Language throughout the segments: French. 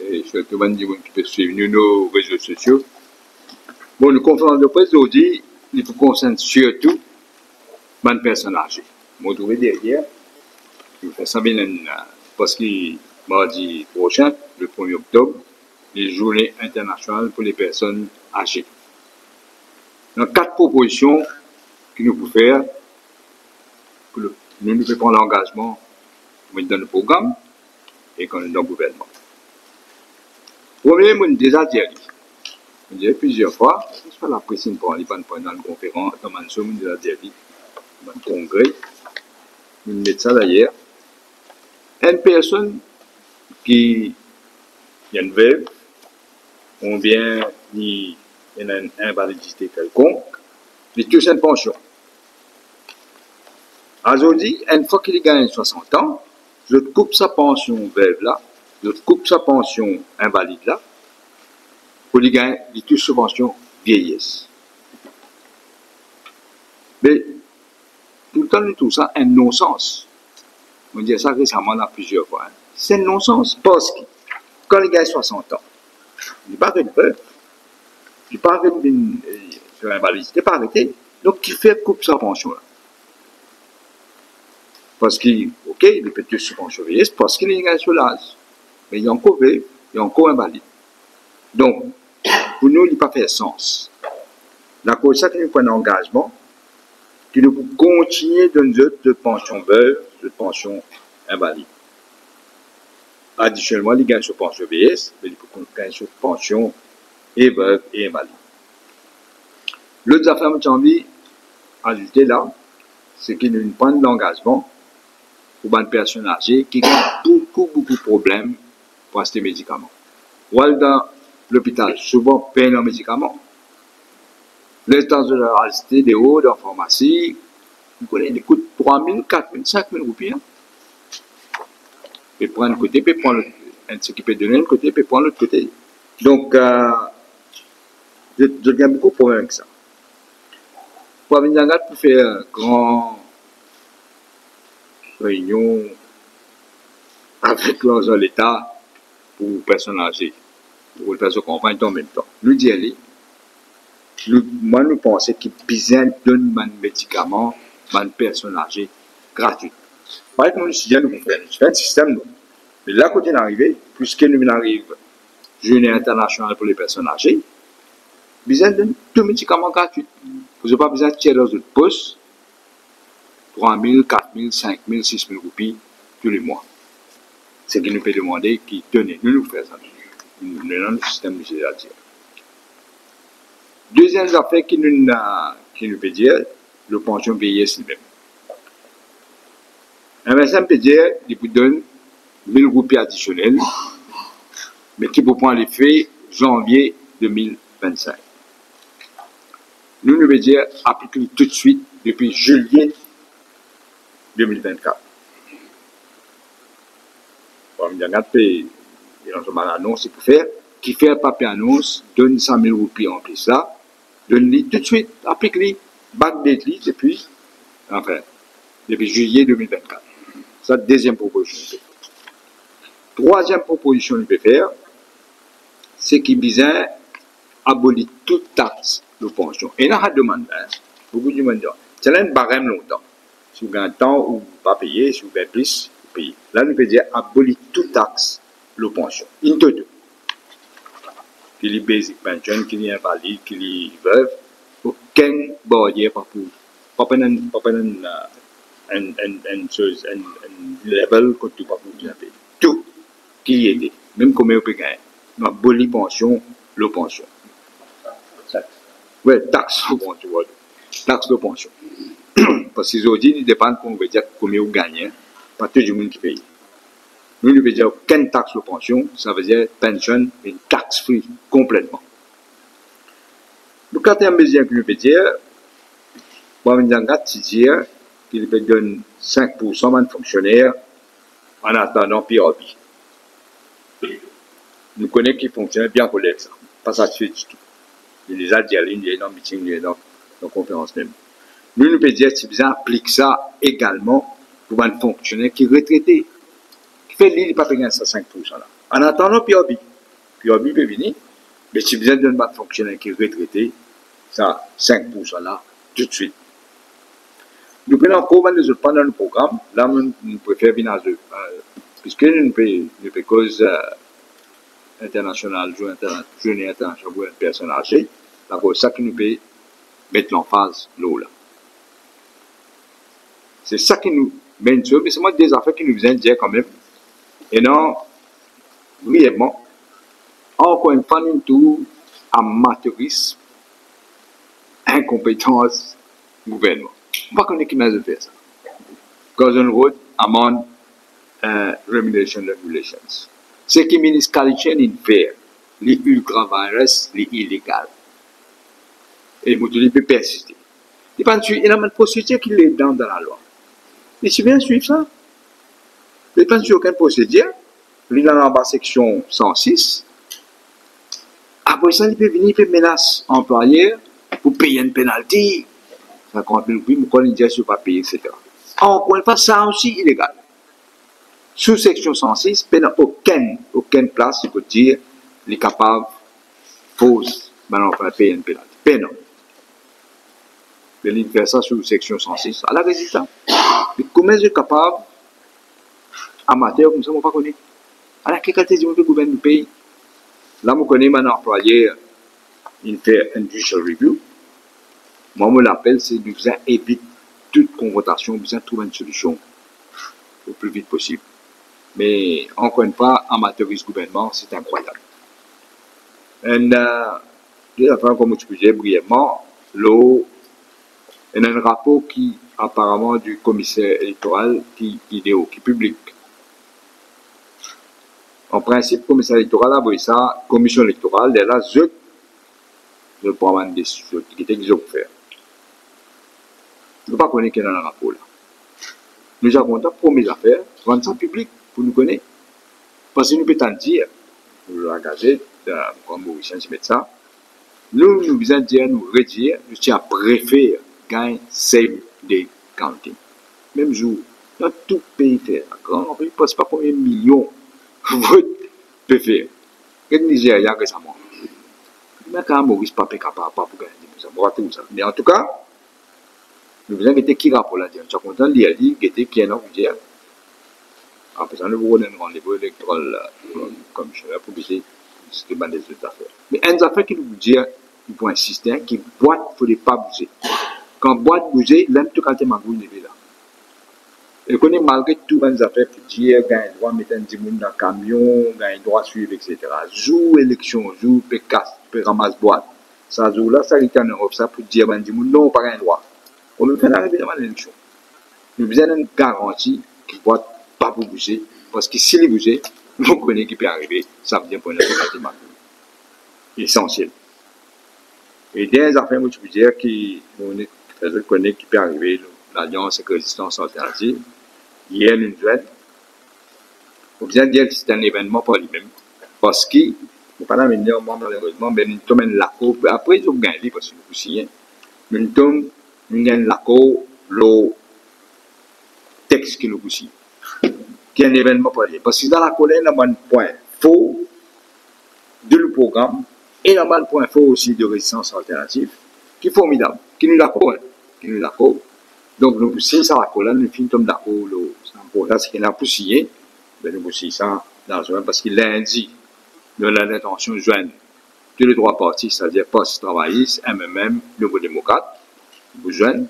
et surtout les gens qui peuvent suivre nos réseaux sociaux. Bon, la conférence de presse aujourd'hui, il faut concerne surtout les personnes âgées. Moi, je vais derrière, je vais faire ça bien parce que mardi prochain, le 1er octobre, les journées internationales pour les personnes âgées. Il y a 4 propositions que nous pouvons faire pour nous pouvons prendre l'engagement dans le programme et dans le gouvernement. Premier, je déjà dit, je disais plusieurs fois, je ne sais pas la précise pour aller pendant une conférence, dans le déjà dit, dans le congrès, je mets ça d'ailleurs. Une personne qui a une veuve, ou bien il y a une invalidité quelconque, il touche une pension. Aujourd'hui, une fois qu'il gagne 60 ans, je coupe sa pension veuve là, je coupe sa pension invalide là, pour lui gagner, il touche sa pension vieillesse. Mais, tout le temps, tout ça, un non-sens. On dit ça récemment là plusieurs fois. Hein. C'est un non-sens parce que quand il gagne 60 ans, il n'est pas arrêté de veuve, il n'est pas arrêté sur l'invalidité, il n'est pas arrêté. Donc, qui fait coupe sa pension là? Parce qu'il, ok, il peut toucher sa pension vieillesse parce qu'il est gagné sur l'âge. Mais il est encore veuve, il est encore invalide. Donc, pour nous, il n'a pas fait sens. La cause, c'est que nous prenons un engagement, que nous pouvons continuer de nous de pension veuve, de pension invalide. Additionnellement, il gagne sur pension vieillesse, mais il peut gagner sur pension et veuve et invalide. L'autre affaire que j'ai envie d'ajouter là, c'est que nous prenons l'engagement pour une personne âgée qui a beaucoup de problèmes pour acheter des médicaments. Ou dans l'hôpital, souvent paye leurs médicaments. Les temps de leur acheter des hauts dans la pharmacie, ils coûtent 3 000, 4 000, 5 000 roupies. Et prendre un côté, puis prendre l'autre. Ce qui peut donner un côté, puis prendre l'autre côté. Donc, je gagne beaucoup de problèmes avec ça. Pour venir pour faire une grande réunion avec l'État pour les personnes âgées, pour les personnes compagnes en même temps. Nous disons, moi, nous pensons qu'il y a besoin d'un médicament à une personne âgée gratuit. Par exemple, nous faisons un système. Mais là, quand on est arrivé, puisque nous arrivons journée internationale pour les personnes âgées, besoin d'un tout médicament gratuit. Vous n'avez pas besoin de tirer dans votre poste 3 000, 4 000, 5 000, 6 000 roupies tous les mois. C'est ce que nous pouvons demander qui tenez, nous faisons ça. Nous avons le système, je vais dire. Deuxième affaire qui nous peut dire, le pension vieillesse lui-même. Un médecin peut dire, il vous donne 1 000 roupies additionnelles, mais qui peut prendre l'effet janvier 2025. Nous veut dire, appliquer tout de suite depuis juillet 2024. Bon, il y a un pays, il y a une annonce pour faire, qui fait un papier annonce, donne 100 000 roupies en plus là, donne-les tout de suite, applique-les, backdate-les depuis juillet 2024. C'est la deuxième proposition. Troisième proposition qu'il peut faire, c'est qu'il vise à abolir toute taxe de pension. Et là, on demande, beaucoup de monde, c'est là un barème longtemps. Si vous avez un temps où vous ne pas payer, si vous avez plus, vous payez. Là, on peut dire abolir toute taxe de pension. In toto. Qu'il y ait basic pension, qu'il y ait invalide, qu'il y ait veuve, aucun barrière pas pour un level que tu ne peux pas payer. Tout qui y est, même comme on peut gagner. On abolit pension, le pension. Oui, taxe de pension. Taxe de pension. Parce que aujourd'hui, il dépend qu'on veut dire combien vous gagnez, pas tout le monde qui paye. Nous, nous veut dire aucune taxe de pension, ça veut dire pension et taxe free complètement. Le quatrième mesure que nous veut dire, pour venir dire qu'il peut donner 5% de fonctionnaires en attendant PRB. Nous connaissons qui fonctionne bien pour ça. Pas satisfait du tout. Il les a dit, il est dans le meeting, il est dans la conférence même. Nous, nous pouvons dire que si applique ça également pour un fonctionnaire qui est retraité. Qui fait l'île, il ne peut pas payer ça 5% là. En attendant, PRB. puis on peut venir. Mais si vous êtes un fonctionnaire qui est retraité, ça, 5% là, tout de suite. Nous prenons encore les autres pendant le programme. Là, nous préférons venir puisque nous payons cause internationale, journée internationale pour une personne âgée, c'est ça que nous payons mettre en phase l'eau là. C'est ça qui nous mène sur, mais c'est moi des affaires qui nous viennent dire quand même. Et non, brièvement, encore une fois, nous tout amateurisme, incompétence, gouvernement. On ne va pas connaître qui m'a fait ça. Cousin Road, among Remuneration Regulations. Ce qui est ministre Kalitchen, il fait les ultra-virus, les illégales. Et il peut persister. Il y a une procédure qui est dans la loi. Et si bien suivre ça, il n'y a pas aucune procédure. Il est dans la section 106. Après ça, il peut venir, il peut menacer employeur pour payer une pénalité. 50 000 roupies, pour qu'on dise qu'il ne pas payer, etc. Encore une fois, ça aussi illégal. Sous section 106, il n'y a aucune place, il peut dire, il est capable, fausse, maintenant on va payer une pénalité. Mais non. Il fait ça sous section 106. À la résultat. Mais comment est-ce capable, amateur, comme ça, on ne va pas connaître. Alors, quelle qualité de gouvernement du pays? Là, je connais mon employé, il fait un judicial review. Moi, je l'appelle, c'est de vous éviter toute confrontation, vous trouver une solution le plus vite possible. Mais, encore une fois, amateurisme gouvernement, c'est incroyable. Et, deux affaires, comme je peux dire brièvement, l'eau, il y a un rapport qui, apparemment, du commissaire électoral qui est public. En principe, le commissaire électoral a vu ça, commission électorale, elle a je prends des choses qui étaient faire. Je ne sais pas connaître qu'il y a un rapport là. Nous avons des premières affaires, rendre ça public pour nous connaître. Parce que nous pouvons dire, la gazette, comme Mauricien se met ça, nous besoin dire, nous redire, nous tiens à préférer gain same day counting. Même jour, dans tout pays fait, grand pays, passe pas combien de millions de votes peut faire. Et le Nigeria récemment. Mais quand Maurice pas capable pour gagner ça, tout ça. Mais en tout cas, nous vous invitons qui rapport là-dedans. Je suis content de lire, qui est un officier. Après ça, nous avons un rendez-vous électoral comme je l'ai publié, c'est des autres affaires. Mais une affaire qui nous dit, il faut insister, qui boîte, il ne faut pas bouger. Quand boîte bouger, l'aime tout quand ma boule est là. Et qu'on est malgré tout les affaires pour dire, gagne droit mettre un petit monde dans le camion, gagne droit suivre, etc. Jour élection, jour peut casse, peut ramasser boîte. Ça jour là, ça return off ça pour dire, ben, non, pas un droit. On me fait arriver dans l'élection. Nous avons une garantie qui ne doit pas bouger, parce que s'il bouge, nous connaissons qui peut arriver, ça veut dire pour nous essentiel. Et des affaires, je peux dire, qui connaît qui peut arriver, l'Alliance avec résistance alternative, hier, une nouvelle. On vient de dire que c'est un événement pour lui-même, parce qu'il ne pas la venir malheureusement, mais nous sommes la cour, après ils ont gagné, parce que nous aussi, nous sommes la cour, le texte qui nous aussi, qui est un événement pour lui. Parce que dans la colère, il y a un point faux de le programme, et il y a un point faux aussi de résistance alternative, qui est formidable, qui nous d'accord, qui nous d'accord. Donc, nous poussons ça à la colère, nous finissons d'accord, là, c'est qu'il y a poussé, ben, nous poussons ça dans le journal, parce que lundi, nous avons l'intention de joindre tous les trois partis, c'est-à-dire post-travaillistes, MMM, Nouveau démocrate, vous joignent.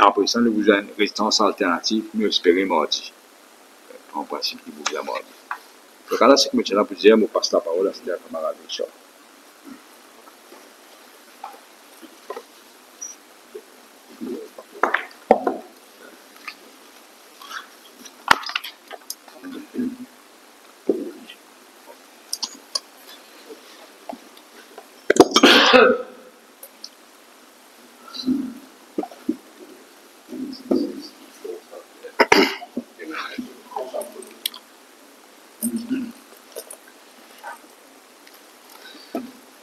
Après ça, nous vous joignent résistance alternative, nous espérons mardi. En principe, nous vous joignent mardi. Donc là, c'est que je pour dire, je passe la parole à ce camarade Richard.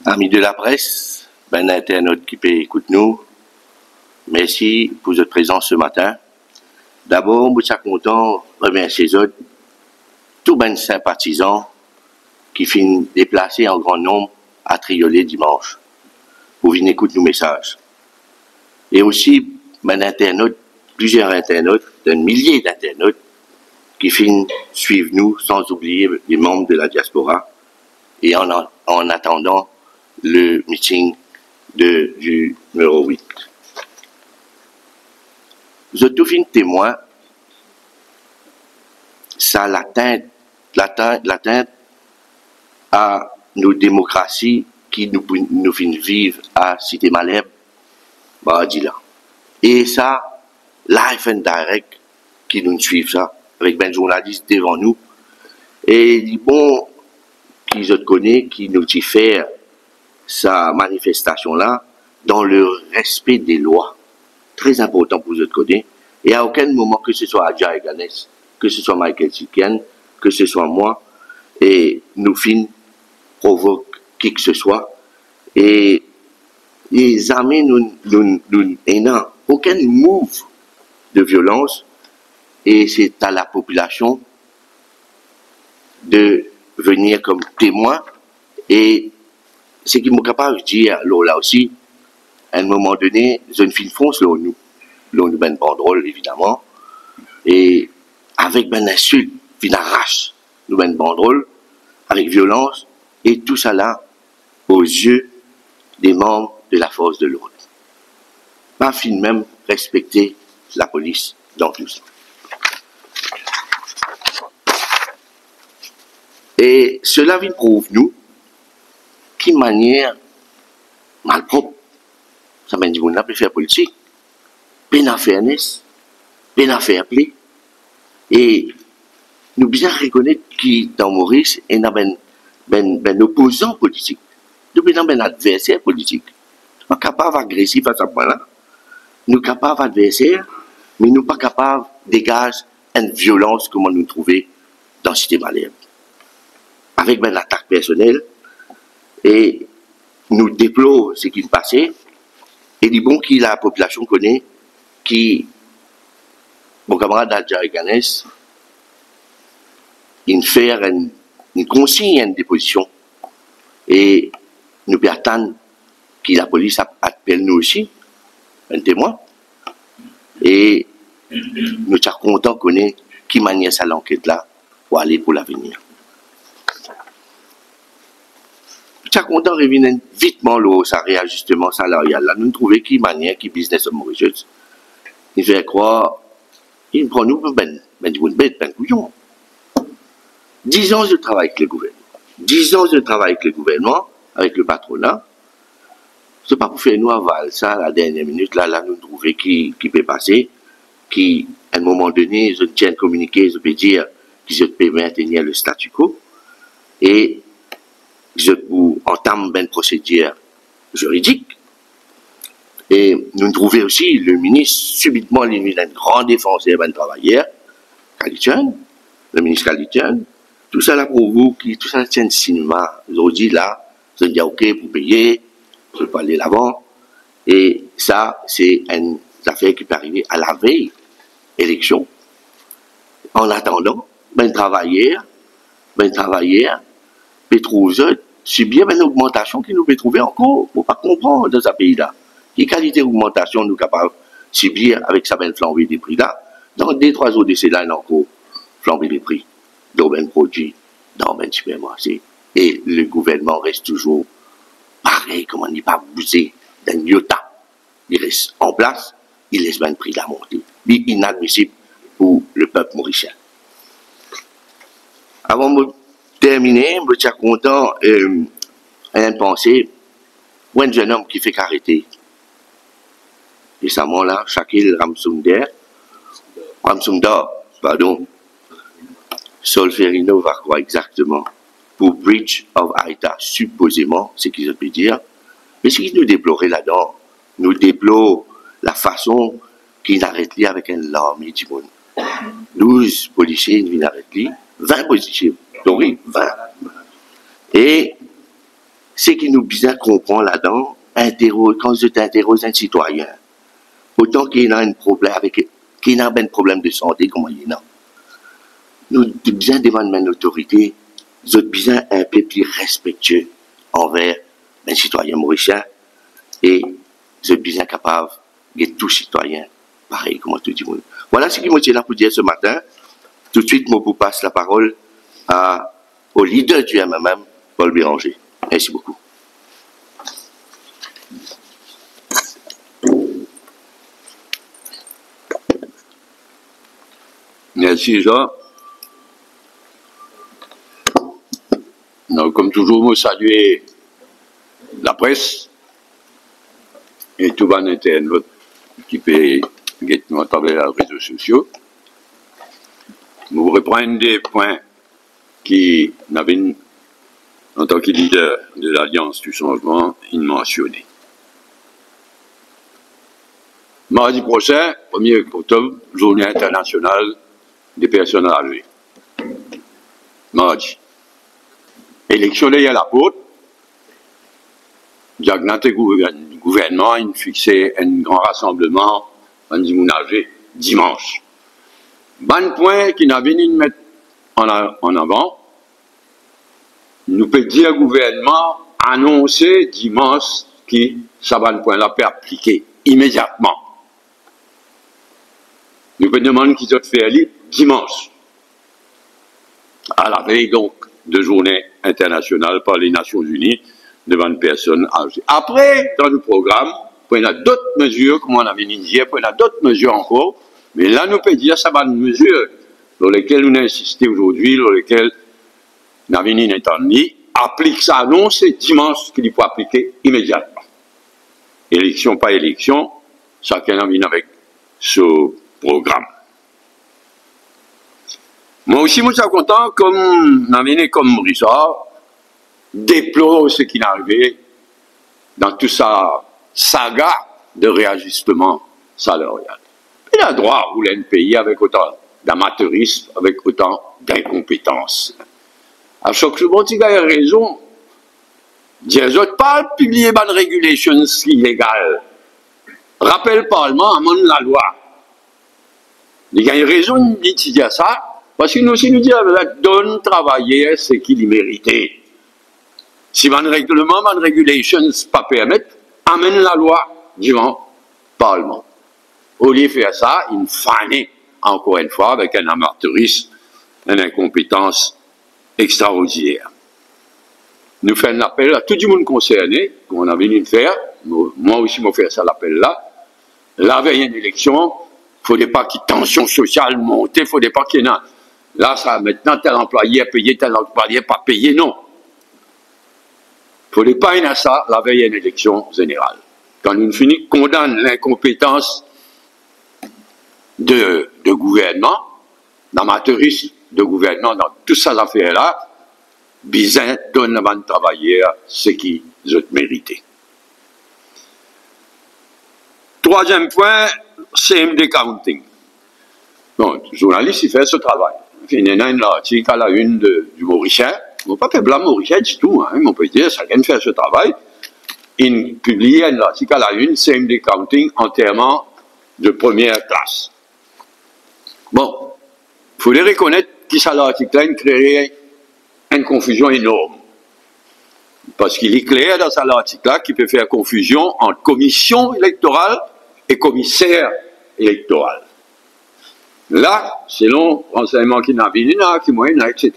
Amis de la presse, ben internautes qui peut écouter nous, merci pour votre présence ce matin. D'abord, je suis content de remercier les autres, tous les sympathisants qui finissent déplacés en grand nombre à Triolet dimanche pour venir écouter nos messages. Et aussi, plusieurs internautes, d'un millier d'internautes qui finissent suivre nous, sans oublier les membres de la diaspora, et en attendant le meeting du numéro 8. Je tout fin témoin, ça l'atteinte à nos démocraties qui nous finissent vivre à Cité Malherbe, là. Et ça, live and direct, qui nous suivent ça, avec ben journaliste devant nous, et dit bon, qui je connais, qui nous dit faire sa manifestation-là, dans le respect des lois. Très important pour je connais. Et à aucun moment, que ce soit Adja Eganes, que ce soit Michael Sikian, que ce soit moi, et nous fin provoque qui que ce soit. Et les armées nous n'ont aucun move de violence, et c'est à la population de venir comme témoin. Et ce qui m'est capable de dire là aussi, à un moment donné, une fille fonce là nous ben banderole évidemment, et avec ben insulte, une arrache, nous ben banderole, avec violence, et tout ça là, aux yeux des membres de la force de l'ordre. Pas fin même respecter la police dans tout ça. Et cela vient prouve nous qui manière malpropre, ça m'a dit qu'on a pu faire politique, peine à fairness, peine à fair play, et nous bien reconnaître qui dans Maurice est ben opposant politique, nous ben adversaire politique. Nous pas capable agressif à ce point-là, nous capables adversaires, mais nous pas capables dégager une violence comme nous trouver dans Cité Malherbe. Avec ben attaque personnelle, et nous déplorons ce qui se passait, et dit bon qui la population connaît, qui, mon camarade Adja Eganes, il fait une consigne, une déposition, et nous peut attendre que la police appelle nous aussi, un témoin, et nous sommes contents qu'on ait qui manière ça l'enquête là pour aller pour l'avenir. Nous sommes contents de revenir vitement là, ça réajustement salarial là. Nous trouvons qui manière, qui business Mauritius. Il fait croire, il prend nous ben couillon. 10 ans je travaille avec le gouvernement. 10 ans je travaille avec le gouvernement, avec le patronat. C'est pas pour faire nous aval ça à la dernière minute, là nous trouvons qui peut passer, qui, à un moment donné, je tiens à communiquer, je peux dire que je peux maintenir le statu quo, et je vous entame une procédure juridique. Et nous trouvons aussi le ministre subitement éliminer un grand défenseur, un travailleur, Kalitjan, le ministre Kalitjan. Tout ça là pour vous, tout ça tient de cinéma. Aujourd'hui là, je dis ok pour payer, je peux aller l'avant. Et ça, c'est une affaire qui peut arriver à la veille élection. En attendant, ben travailleur peut trouver, c'est bien une augmentation qui nous peut trouver encore, pour pas comprendre dans ce pays-là. Quelle qualité d'augmentation nous capables de subir avec sa belle flambée des prix là. Dans 2-3 autres décès là, il y a encore flambée des prix dans ben produits, dans ben supermarché. Et le gouvernement reste toujours pareil, comme on dit, pas bousé d'un iota. Il reste en place, il laisse ben le prix la montée. C'est inadmissible pour le peuple mauricien. Avant de terminer, je suis content à penser à un jeune homme qui fait qu'arrêter. Récemment là, Shakil Ramsundar, pardon, Solferino va croire exactement, pour Bridge of Aïta, supposément, c'est ce qu'il peut dire. Mais ce qui nous déplorait là-dedans, nous déplore la façon qu'il arrête lui avec un l'armée du monde. 12 policiers, il arrête lui, 20 policiers, donc oui, 20. Et ce qui nous bien comprend là-dedans, quand je t'interroge un citoyen, autant qu'il a un problème qu'il a un problème de santé, comme il y a, nous bien demandons une autorité vous êtes bien un peu plus respectueux envers les citoyens mauriciens et vous êtes bien capable de tous citoyens pareil comme tout le monde. Voilà ce que moi j'ai là pour dire ce matin. Tout de suite, moi vous passe la parole au leader du MMM, Paul Béranger. Merci beaucoup. Merci Jean. Donc, comme toujours, je salue la presse et tout le monde qui peut nous à travers les réseaux sociaux. Nous reprendre des points qui n'avaient, en tant que leader de l'Alliance du changement, il mentionné. Mardi prochain, 1er octobre, journée internationale des personnes âgées. Mardi. Élection de la porte. Notre gouvernement a fixé un grand rassemblement en dimanche. Bon point qui n'a venu mettre en avant, nous peut dire le gouvernement annoncer dimanche que ça va point là peut appliquer immédiatement. Nous peut demander qu'ils ont fait dimanche, à la veille donc de journée internationale par les Nations Unies devant une personne âgée. Après, dans le programme, il y a d'autres mesures, comme on a dit, il y a d'autres mesures encore, mais là, nous pouvons dire que ça va une mesure sur lesquelles on a insisté aujourd'hui, sur lesquelles nous avons entendu, applique ça, non, c'est dimanche qu'il faut appliquer immédiatement. Élection, pas élection, chacun a vu avec ce programme. Moi aussi, je suis content, comme Navine, comme Richard, déplore ce qui est arrivé dans toute sa saga de réajustement salarial. Il a droit à rouler un pays avec autant d'amateurisme, avec autant d'incompétence. À chaque fois, il a raison. Ils n'ont pas publié une régulation illégale. Rappel le Parlement, amende la loi. Il a raison de dire ça. Parce que nous aussi nous disons, donne travailler ce qu'il méritait. Si mon règlement, mon régulation ne pas permettre, amène la loi devant le Parlement. Au lieu de faire ça, il fane encore une fois avec un amateurisme, une incompétence extraordinaire. Nous faisons un appel à tout le monde concerné, comme on a venu de faire, moi aussi je fais ça l'appel là, la veille d'une élection, il ne faudrait pas qu'il y ait tension sociale monte, il ne faudrait pas qu'il y ait là, ça, maintenant, tel employé a payé, tel employé pas payé, non. Il ne faudrait pas y ça la veille à une élection générale. Quand une finit condamne l'incompétence de gouvernement, l'amateurisme de gouvernement dans toutes ces affaires-là, Bizin donne avant de travailler ce qu'ils ont mérité. Troisième point, CMD Counting. Bon, le journaliste, il fait ce travail. Il y a un article à la une du Mauricien. On ne peut pas faire blâmer Mauricien du tout. Hein. On peut dire, ça vient de faire ce travail. Il publie un article à la une, CMD Counting, enterrement de première classe. Bon, il faudrait reconnaître que ça, l'article-là, il créerait une confusion énorme. Parce qu'il est clair dans cet article-là qu'il peut faire confusion entre commission électorale et commissaire électoral. Là, selon renseignements qui n'a etc.,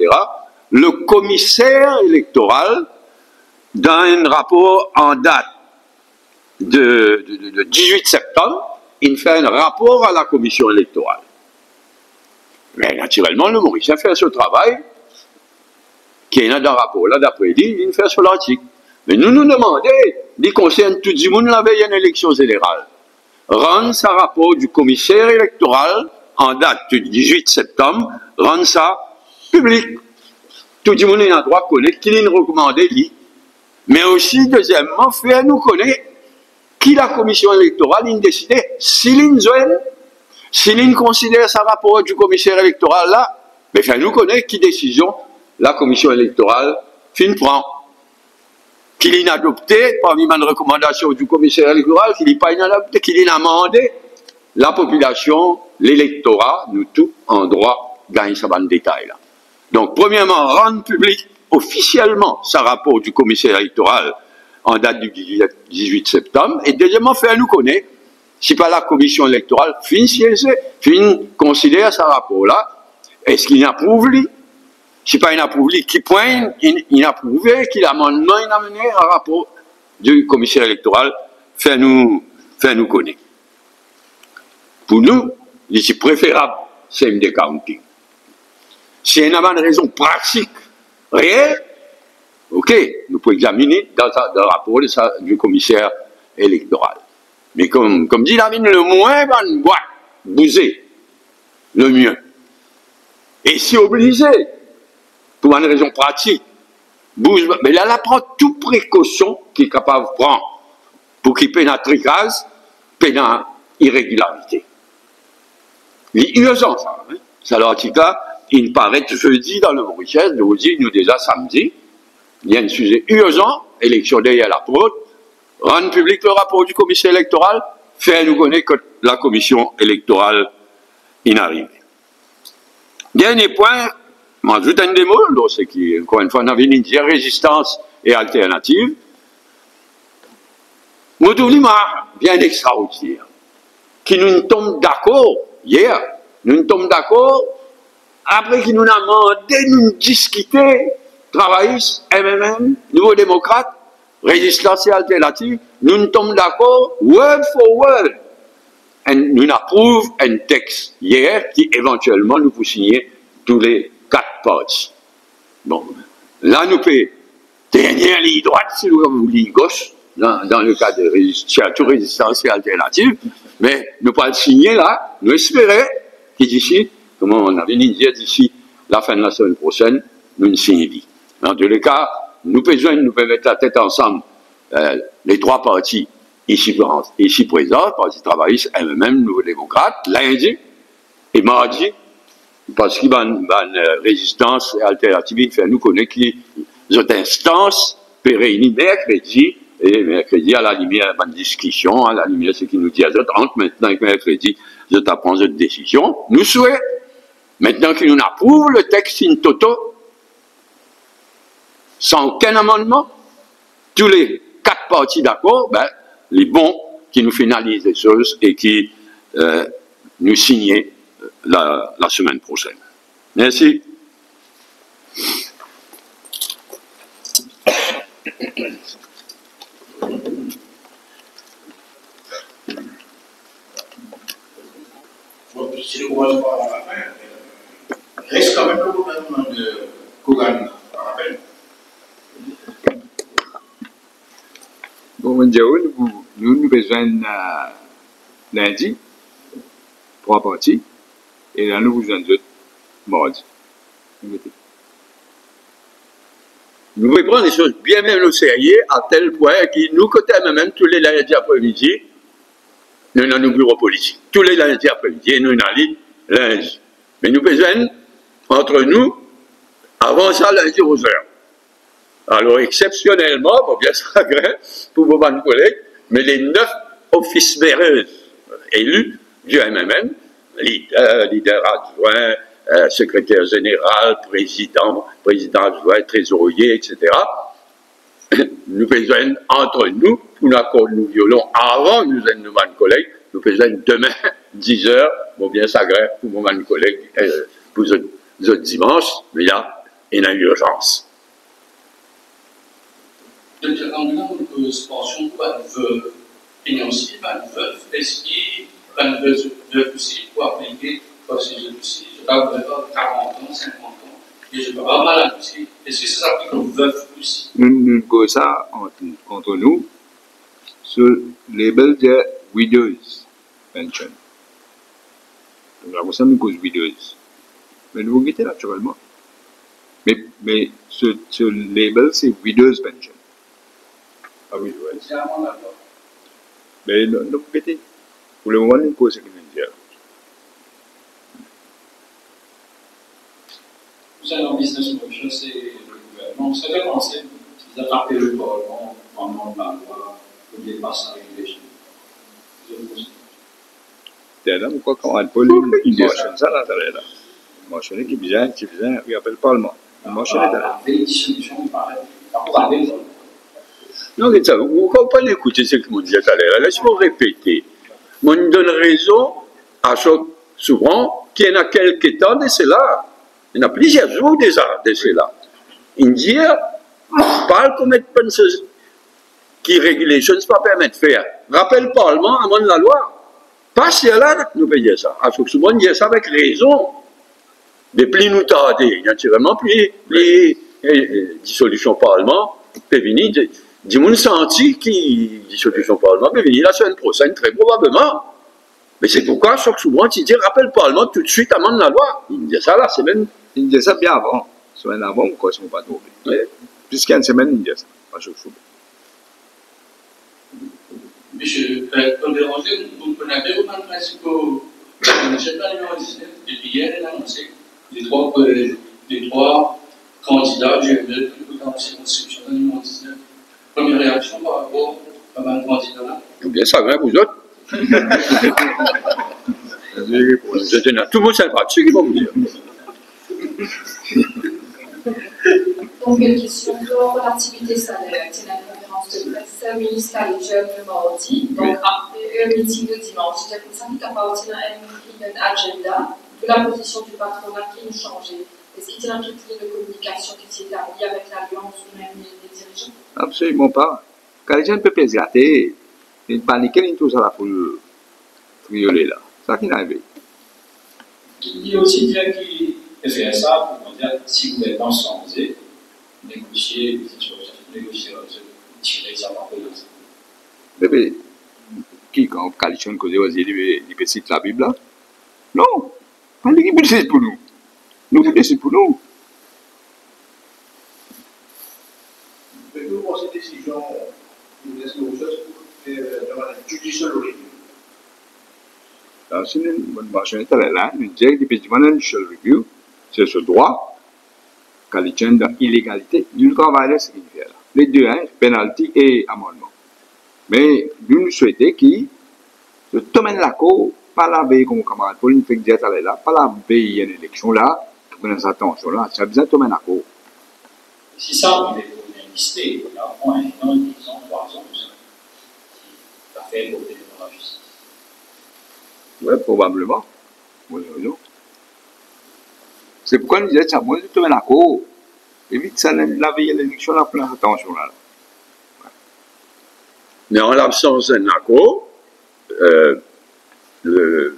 le commissaire électoral, dans un rapport en date de 18 septembre, il fait un rapport à la commission électorale. Mais naturellement, le Mauricien fait ce travail qui est dans le rapport. Là, d'après lui, il fait sur l'article. Mais nous demandons, il concerne tout le monde la veille à une élection générale. Rendre ce rapport du commissaire électoral en date du 18 septembre, rendre ça public. Tout le monde a droit de connaître qui l'a recommandé, lui. Mais aussi, deuxièmement, faire nous connaître qui la commission électorale a décidé, s'il considère ce rapport du commissaire électoral là, mais faire nous connaître qui décision la commission électorale prend. Qu'il a adopté parmi les recommandations du commissaire électoral, qu'il n'a pas adopté, qu'il a amendé la population, l'électorat, nous tous, en droit, gagnent ce détail là. Donc, premièrement, rendre public officiellement ce rapport du commissaire électoral en date du 18 septembre, et deuxièmement, faire nous connaître, si pas la commission électorale, considère ce rapport-là, est-ce qu'il approuve lui? Si pas il approuve lui, qui point, il approuve, qu'il amendement, il a mené un rapport du commissaire électoral, faire nous connaître. Pour nous, il est préférable, CMD counting. Si il y a une raison pratique, réelle, ok, nous pouvons examiner dans le rapport du commissaire électoral. Mais comme dit David, le moins van boîte, bouser, le mieux. Et si obligé, pour une raison pratique, bouge, mais là, elle prend toute précaution qu'il est capable de prendre pour qu'il paie un tricage, paie une irrégularité. Il est urgent, ça. Hein? Ça, l'article, il paraît jeudi dans le Mauritius, nous déjà samedi, il y a un sujet urgent, élection derrière la porte, rendre public le rapport du commissaire électoral, faire nous connaître que la commission électorale arrive. Dernier point, m'ajoute un démo, c'est qui, encore une fois, on avait une dire résistance et alternative. Nous trouvons bien extraordinaire, qui nous tombent d'accord hier, nous tombons d'accord, après qu'il nous a demandé de nous discuter, travaillistes, MMM, Nouveau Démocrate, résistance et alternative, nous tombons d'accord, word for word. Et nous approuvons un texte hier qui éventuellement nous faut signer tous les 4 parties. Bon, là nous faisons dernière ligne droite, si nous avons ligne gauche, dans le cas de résistance et alternative, mais nous pas le signer là, nous espérons qu'ici, comme on avait dit d'ici la fin de la semaine prochaine, nous ne signons pas. Dans tous les cas, nous pouvons mettre la tête ensemble, les 3 partis ici présents, Parti travailliste, MMM, Nouveau Démocrate, lundi et mardi, parce qu'il y a une résistance et alternative, il fait nous connaître que les autres instances peuvent réunir mercredi, et mercredi, à la lumière de la discussion, à la lumière de ce qu'il nous dit à autres, entre maintenant et mercredi, je t'apprends cette décision. Nous souhaitons, maintenant qu'il nous approuve le texte in toto, sans aucun amendement, tous les 4 parties d'accord, ben, les bons qui nous finalisent les choses et qui nous signent la semaine prochaine. Merci. Si le gouvernement à la fin, reste quand même le gouvernement de Kogan, par rappel. Bon, nous avons besoin lundi, 3 parties, et là, nous avons besoin d'autres mardi. Nous pouvons prendre les choses bien même au sérieux, à tel point que nous, côté même, tous les lundis après-midi, nous avons nos bureaux politiques. Tous les lundis après-midi, nous avons lundi. Mais nous avons besoin, entre nous, avant ça, lundi aux heures. Alors, exceptionnellement, bon, bien ça pour vos bonnes collègues, mais les 9 offices bearers élus du MMM, leader adjoint, secrétaire général, président adjoint, trésorier, etc., nous besoin entre nous, pour l'accord nous violons avant nous avons nos bonnes collègues, nous besoin demain, 10 heures, bon, bien ça pour vos bonnes collègues, pour les autres dimanches, mais là, il y a une urgence. Donc, en disant que suspension, pas de veuve financier, pas de veuve, est-ce qu'il y a une veuve aussi pour appliquer, parce que je aussi, je dois avoir 40 ans, 50 ans, et je peux avoir mal aussi. Est-ce que ça s'applique aux veuves aussi? Nous avons ça entre nous sur le label de Widows Pension. Donc, là, ça nous cause Widows. Mais nous avons naturellement. Mais ce label, c'est Widows Pension. Ah oui, oui. C'est vraiment d'accord. Mais non, pété. Pour le moment, nous cause ce que nous disons. Vous savez, en business motion, c'est le gouvernement. Vous savez comment c'est? Ils attrapent le Parlement, pendant la loi, pour les passes à régulation. C'est pourquoi quand on a pas une motion, ça là, là. Motion qui vient, il appelle le Parlement. La veille dissolution, il paraît. Pas Non, mais ça, vous ne pouvez pas écouter ce que je disais tout à l'heure. Laisse-moi répéter. Moi, je donne raison à chaque souvent qu'il y en a quelques temps de cela. Il y en a plusieurs jours déjà de cela. India parle comme être penseuse qui régulation ne pas permettre de faire. Rappelle le Parlement avant la loi. Pas si là, nous payons ça. À chaque souvent, on dit ça avec raison. Mais plus nous tarder, naturellement, plus les dissolutions Parlement peut venir. Dis-moi, senti qui dissolution Parlement peut venir la semaine prochaine, très probablement. Mais c'est pourquoi, chaque souvent, tu dis, rappelle le Parlement tout de suite avant la loi. Il dit ça là, c'est même. Il dit ça bien avant. Semaine avant, pourquoi ils ne sont pas trouvés? Ouais. Jusqu'à une semaine, il dit ça. Pas chaque fois. Monsieur, pour déranger, vous connaissez au principe que le chef de la numéro 19, depuis hier, il a annoncé les trois candidats du ML dans la circonscription de la numéro 19. Première réaction par rapport à un candidat là. Bien ça, hein, vous autres. Tout le monde sympathique, ils vont vous dire. Donc, une question de relativité salaire. C'est la conférence de presse ministérielle le mardi. Donc, après un meeting de dimanche, c'est pour ça qu'il n'a pas aussi un agenda de la position du patronat qui nous changeait. Est-ce qu'il y a une ligne de communication qui s'est établie avec l'Alliance ou même les dirigeants? Absolument pas. Quand les gens peuvent se gâter, ils paniquent, ils tout ça là pour violer là. C'est ça qui n'arrive. Il y a aussi bien qui peut faire ça pour dire si vous êtes ensemble, négocier, tirer ça par là. Mais qui, quand Coalition cause il peut citer la Bible là? Non. Pas lui qui peut décider pour nous. Nous qui décidons pour nous. Pouvez-vous prendre cette décision de laisser aux choses pour demander judiciaire au review? Alors, si nous marchons là, nous disons que le judicial review, c'est ce droit, qualité d'illégalité, du travail, ce qu'il fait là. Les deux, hein, pénalité et amendement. Mais nous souhaitons qu'il se tombe la cour, pas la veille comme camarade Paul, une fait que dire là, pas la veille une élection là, pour prendre sa attention là, ça a besoin de tomber la cour. Si ça, vous est bien listé, il y a au moins 1 an, 10 ans, 3 ans, tout ça. Ça fait l'objet de la justice. Oui, probablement. Vous avez raison. C'est pourquoi nous disons que ça besoin de tomber la cour. Évite ça, la veille de l'élection là, pour attention là. Mais en l'absence d'un accord, le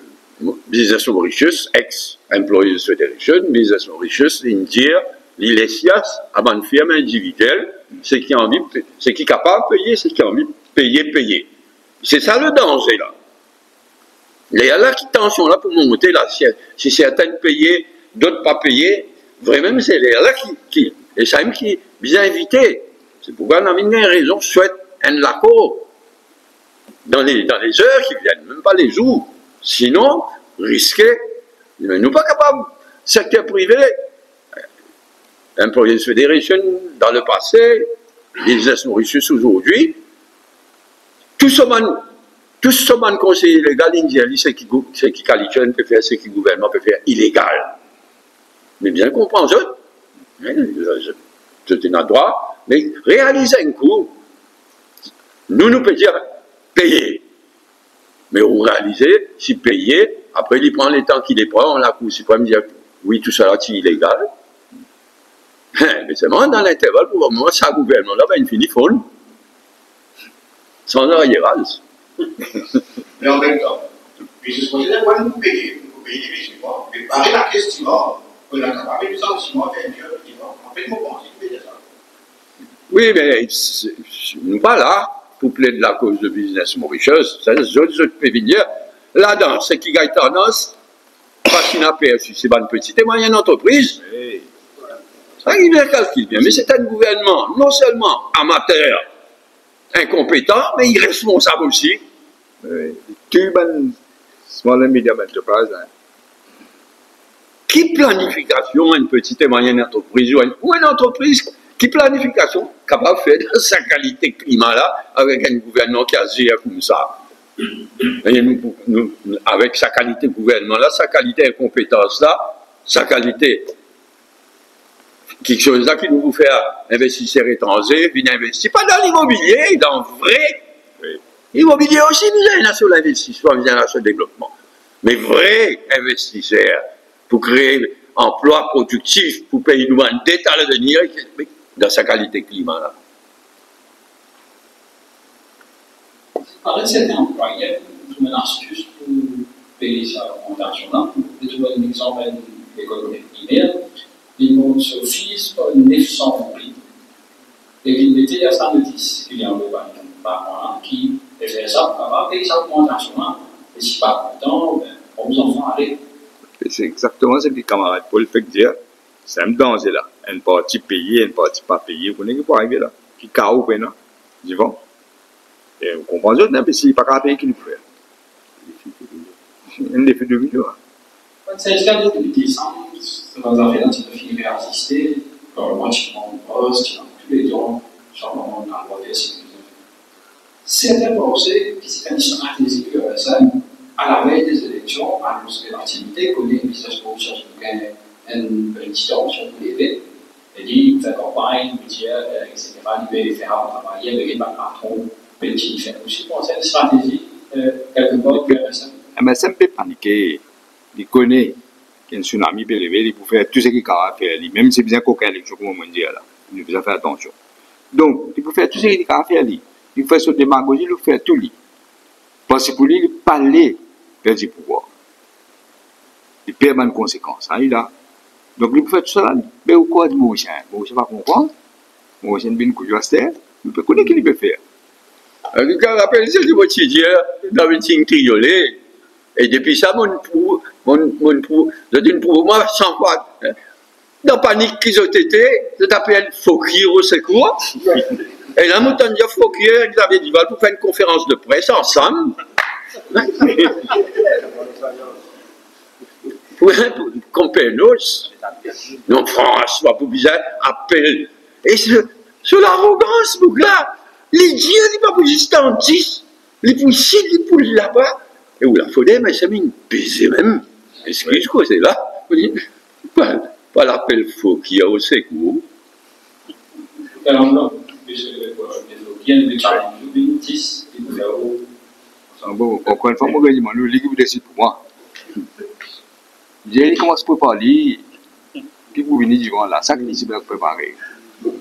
Business Mauritius, ex-Employees Federation, Business Mauritius, India, l'ILESIAS, avant une firme individuelle, c'est qui a envie, c'est qui est capable de payer, c'est qui a envie de payer. C'est ça le danger là. Il y a là qui tension là pour monter là, si certains payent, d'autres pas payés, vraiment c'est là qui et ça même qui bien invité. C'est pourquoi on a une raison, souhaite un accord dans les heures qui viennent, même pas les jours. Sinon, risquer, nous ne sommes pas capables. Secteur privé, Employees Federation dans le passé, Business Mauritius aujourd'hui, tout ce monde conseiller légal indien, c'est qui qualifié peut faire, ce qui le gouvernement peut faire illégal. Mais bien comprendre, c'est un droit, mais réaliser un coup, nous pouvons dire payer. Mais on réalise, si payer, après il prend les temps qu'il les prend, la Cour suprême dit oui, tout ça c'est illégal. Mais c'est vraiment dans l'intervalle, pour moi, ça gouvernement là va une finie folle. Sans arriérage. Mais en même temps, puis je pense que vous payez les musulmans, mais par la question, on a capable de sentiment en fait, mon pensée, ça. Oui, mais nous pas là pour plaider la cause de Business Mauritius. Ça, les autres peuvent venir. Là-dedans, c'est qui gagne tendance, pas qui n'a perçu, c'est pas une petite et moyenne entreprise. Oui. Ça, il vient calculer bien. Mais c'est un gouvernement non seulement amateur, incompétent, mais irresponsable aussi. Oui. Cuban Small and Medium Enterprise. Hein. Qui planification une petite et moyenne entreprise ou une entreprise qui planification capable de faire de sa qualité climat là avec un gouvernement qui agit comme ça. Et nous, avec sa qualité gouvernement là, sa qualité incompétence là, sa qualité quelque chose là qui nous vous fait investisseurs étrangers, venir investir, pas dans l'immobilier, dans vrai. L'immobilier aussi, nous avons sur l'investissement, nous avons sur le développement. Mais vrai investisseurs, pour créer emploi productif, pour payer nous un dette à l'avenir, dans sa qualité climat là. Avec certains employés, je une astuce pour payer sa augmentation-là. Je trouve un exemple d'une école primaire. Ils montent sur fils pour 900 000. Et ils mettaient à 110 qu'il y a un par mois qui fait ça pour avoir payé sa augmentation-là. Et si pas content, ben, on vous enfants aller. C'est exactement ce que les camarades Paul fait dire. C'est un danger là. Une partie payée, une partie pas payée. Vous connaissez pas arriver là. Qui carreau maintenant. Dis bon. Et vous comprenez, mais s'il n'y a pas qu'à payer, qu'il faut faire. Un défi de vie, là. C'est le cas de décembre, ça va faire un petit peu fini à assister, quand moi je prends le poste, tous les dons, genre on a le droit certains pensent que c'est une stratégie que à la veille des élections, à l'annonce de l'activité, connaît une business promotion qui gagne une petite option pour l'aider, et dit, vous faites campagne, médias, etc., vous pouvez faire travailler avec les patrons, petit, fait aussi penser à une stratégie, quelque part, que ça. Mais ça me fait paniquer. Il connaît qu'il y a un tsunami peut lever, il peut faire tout ce qu'il a faire, même si c'est bien qu'aucun élection comme on dit là. Il faut faire attention. Donc, il peut faire tout ce qu'il a faire, il fait son démagogie, il peut faire tout lui. Parce que pour lui, il parler vers du pouvoir. Il perd une conséquence. Hein, il a. Donc, il peut faire tout ça. Mais au quoi de Mauricien? Mauricien va comprendre. Mauricien bien coup de il peut connaître ce qu'il peut faire. Je rappelle ce que je me disais dans le meeting triolet. Et depuis ça, je dis pour moi, sans quoi, dans la panique qu'ils ont été, je t'appelle Fokir au secours. Et là, nous t'en dit Fokir, Xavier Duval, pour faire une conférence de presse ensemble. Pour Compénos. Non, François, pour bizarre, appel. Et sur l'arrogance, mon gars, les dieux, ils ne sont pas juste en 10, les poussiers, les poules là-bas. Et où la folie, mais ça m'a baiser même. Est-ce que je crois c'est là? Pas l'appel faux qu'il y a au secours. Alors non, bien de 40 10, bon, encore une fois, moi, je dis, l'équipe décide pour moi. J'ai commencé à parler, puis vous venez du là, ça que je vais préparer.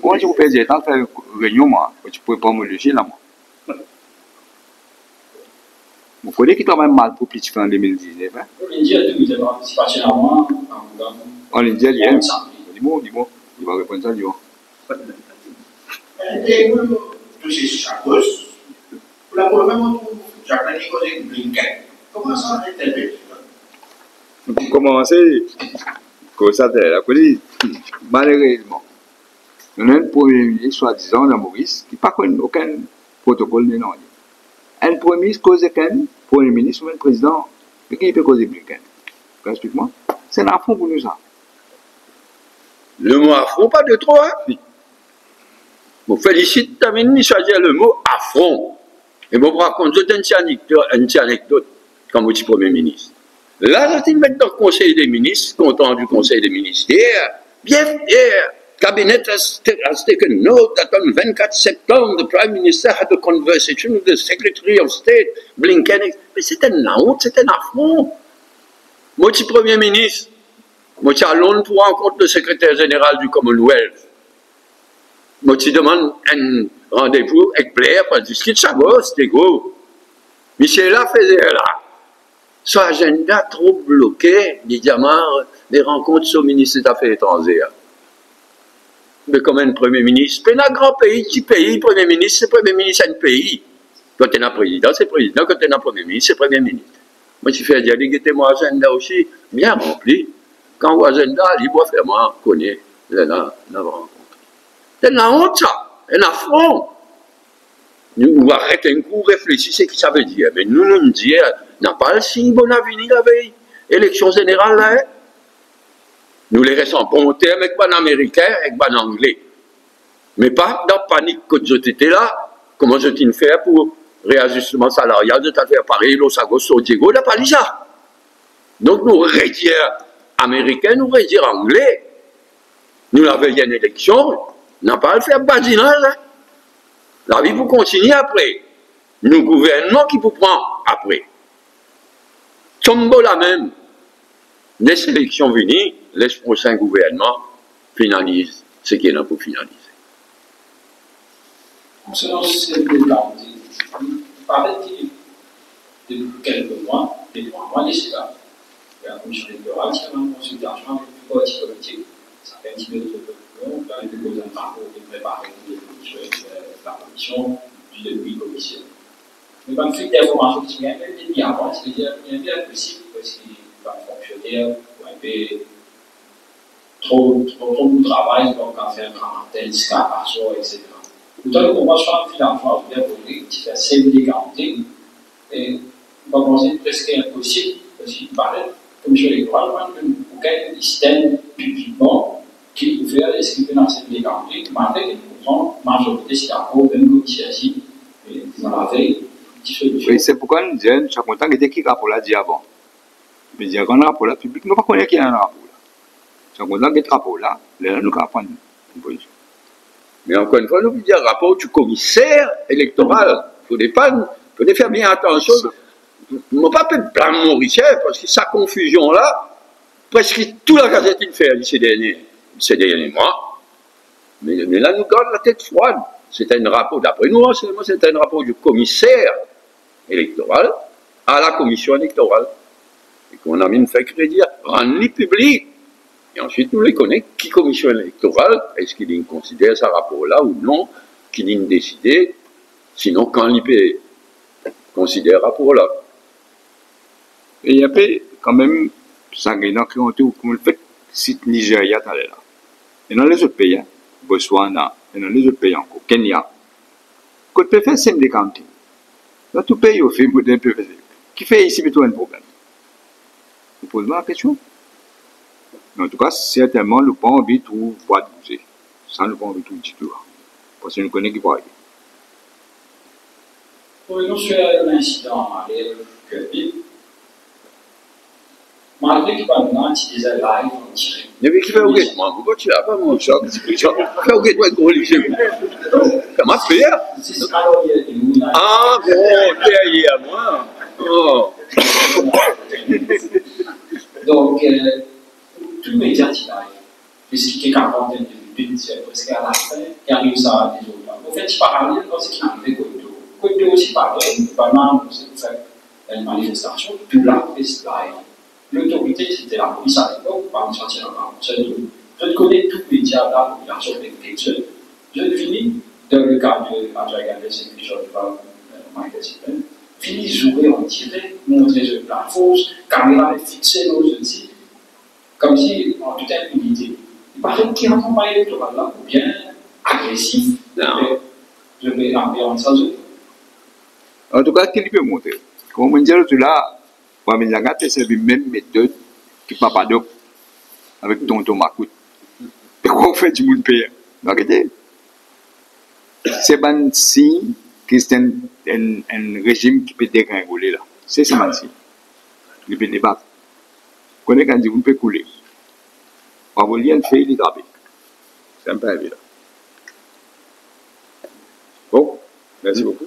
Comment tu peux faire temps de faire une réunion, moi, tu peux pas me loger là, moi. Vous connaissez qui travaille mal pour petit en 2019, hein? En India, c'est particulièrement en India, il y a dis-moi, il va répondre ça, dis-moi. Et tous ces chacos, pour la première fois, Jacques Nicolas Blinken, comment ça interpelle? Pour commencer, comme ça, malheureusement, nous avons un premier ministre, soi-disant, dans Maurice, qui n'a pas aucun protocole de non. Un premier ministre cause qu'un premier ministre ou un président, mais qui peut causer Blinken? Explique-moi. C'est un affront pour nous, ça. Le mot affront, pas de trop, hein? Oui. Je félicite Tamine de choisir le mot affront. Et je vous raconte une petite anecdote quand vous êtes Premier ministre. Là, je suis maintenant au Conseil des ministres, content du Conseil des ministères, bien fier. Cabinet has taken note that on 24 septembre, the Prime Minister had a conversation with the Secretary of State, Blinken. Mais c'était une honte, c'était un affront. Moi, je suis Premier ministre. Moi, je suis à Londres pour rencontrer le secrétaire général du Commonwealth. Moi, je demande un rendez-vous avec Blair pour discuter de ça, c'était gros. Michel là faisait là. Son agenda trop bloqué, évidemment, des rencontres sur le ministre des Affaires étrangères. Mais comme un Premier ministre, c'est un grand pays, petit pays, Premier ministre, c'est Premier ministre d'un pays. Quand tu es un président, c'est président. Quand tu es un Premier ministre, c'est Premier ministre. Moi, je fais dire que mon agenda aussi bien rempli. Quand mon agenda, il doit faire moi, connaître, là, rencontre. C'est une honte, ça, un affront. Nous arrêtons un coup, réfléchissez ce que ça veut dire. Mais nous disons, n'a pas le signe bon avenir la veille. Élection générale, là, hein? Nous les restons en bon terme avec les Américains, avec les Anglais. Mais pas dans la panique que j'étais là. Comment je t'ai fait pour réajustement salarial, je t'ai fait Paris, Los Agos, San Diego, n'a pas dit ça. Donc nous rédions Américains, nous rédions Anglais. Nous avons eu une élection, n'a pas à le faire badinage. Hein. La vie pour continuer après. Nous, gouvernement qui vous prend après. Tombe la même. Les élections venues, les prochains gouvernements finalisent ce qui est là pour finaliser. Concernant ces débat, il paraît que depuis quelques mois, depuis un mois, il y a la commission électorale qui a une consultation avec le parti politique. Ça fait un petit peu de long, il a déposé un rapport de préparer la commission, puis depuis la commission. Mais quand il y a des informations qui viennent, il y a avant, c'est-à-dire qu'il y a bien possible, parce qu'il va fonctionner, ou un peu trop de travail, donc on fait un quarantaine, escapation, etc. Dans la convention finalement, bien volé, qui fait 5 décantés, et on va penser presque impossible, parce qu'il paraît, comme je l'ai dit, aucun système publiquement qui pouvait inscrire dans cette décantés, qui m'a fait une majorité, c'est d'accord, même comme il s'agit, dans la veille. Oui, c'est pourquoi nous disons, chaque fois que qui rapport là dit avant. Mais dire qu'on a un rapport là public, nous ne connaissons pas qu'il y a un rapport là. Chaque fois que ce rapport là, nous allons prendre une position. Mais encore une fois, nous voulons dire rapport du commissaire électoral. Il faut faire bien attention. Je ne vais pas blâmer Mauricien parce que sa confusion là, presque toute la gazette il fait ces derniers mois. Mais là, nous garde la tête froide. C'est un rapport, d'après nous, c'est un rapport du commissaire électoral à la commission électorale. Et qu'on a même fait crédit, rendre public. Et ensuite, nous les connaissons, qui commission électorale, est-ce qu'il considère ce rapport-là ou non, qu'il décidé, sinon quand il peut considérer ce rapport-là. Et il y a quand même, ça qui ont été, comme le fait, si Nigeria est là. Et dans les autres pays, Botswana, et dans les autres pays encore, Kenya, quand on peut faire 5 décantés, dans tout pays, on fait un peu faire. Qui fait ici plutôt un problème? Vous posez la question? Mais en tout cas, certainement, le pas envie de tout voir bouger. Sans le pas envie de tout du tout. Parce que nous connaissons qui va arriver. Oui, nous sommes un incident à Mali, malgré qu'il va nous utiliser live en direct. Mais qui fait au guet-moi? Pourquoi tu n'as pas mon choc? Qui fait au guet-moi avec religieux? Comment faire? Ah bon, t'es hier à moi. Oh. Donc, tout le média qui live, puisqu'il y a une quarantaine de minutes, c'est presque à la fin, il arrive ça à des autres. En fait, parallèle, quand c'est qu'il arrive Côté aussi pareil, pendant une manifestation, tout la presse live. L'autorité, c'était la police à l'époque, par exemple, je connais tous les médias de la population de je finis, dans le cas de André Gagné, c'est que je parle Michael Sippen, finis jouer en direct, montrer la force, caméra est fixée dans le site, comme si en toute impunité. Il paraît qu'il y a un campagne électorale là, ou bien agressif. Je vais l'ambiance sans eux. En tout cas, qu'il peut montrer. Comme on dit là, c'est la même méthode qui pas paddock avec tonton Makout. Et qu'on fait du monde payé. C'est un signe que c'est un régime qui peut dégringoler là. C'est un signe. Il peut débattre. Quand on dit qu'on peut couler. On va lire un fait, il est grave. C'est un peu évident. Bon, merci beaucoup.